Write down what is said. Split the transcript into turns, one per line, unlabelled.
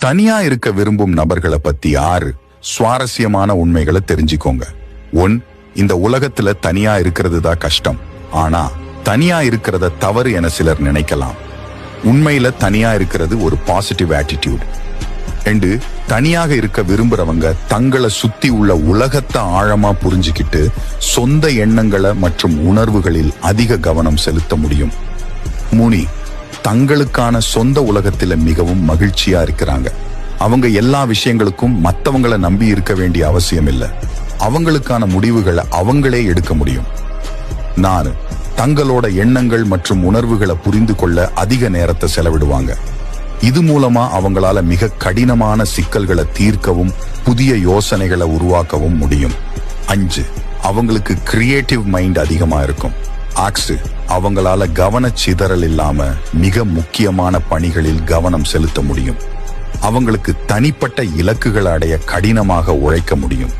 தனியா இருக்க விரும்பும் நபர்களை பத்தி 6 சுவாரஸ்யமான உண்மைகளை தெரிஞ்சுக்கோங்க. 1. இந்த உலகத்துல தனியா இருக்கிறது தான் கஷ்டம். ஆனா தனியா இருக்கிறத தவறு என சிலர் நினைக்கலாம். உண்மையில தனியா இருக்கிறது ஒரு பாசிட்டிவ் ஆட்டிடியூட். 2. தனியாக இருக்க விரும்புறவங்க தங்களை சுத்தி உள்ள உலகத்தை ஆழமா புரிஞ்சுக்கிட்டு சொந்த எண்ணங்களை மற்றும் உணர்வுகளில் அதிக கவனம் செலுத்த முடியும். 3. தங்களுக்கான சொந்த உலகத்துல மிகவும் மகிழ்ச்சியா இருக்கிறாங்க. அவங்க எல்லா விஷயங்களுக்கும் மத்தவங்களை நம்பி இருக்க வேண்டிய அவசியம் இல்லை. அவங்களுக்கான முடிவுகளை அவங்களே எடுக்க முடியும். 4. தங்களோட எண்ணங்கள் மற்றும் உணர்வுகளை புரிந்து கொள்ள அதிக நேரத்தை செலவிடுவாங்க. இது மூலமா அவங்களால மிக கடினமான சிக்கல்களை தீர்க்கவும் புதிய யோசனைகளை உருவாக்கவும் முடியும். 5. அவங்களுக்கு கிரியேட்டிவ் மைண்ட் அதிகமா இருக்கும். 6. அவங்களால கவனச்சிதறல் இல்லாம மிக முக்கியமான பணிகளில் கவனம் செலுத்த முடியும். அவங்களுக்கு தனிப்பட்ட இலக்குகளை அடைய கடினமாக உழைக்க முடியும்.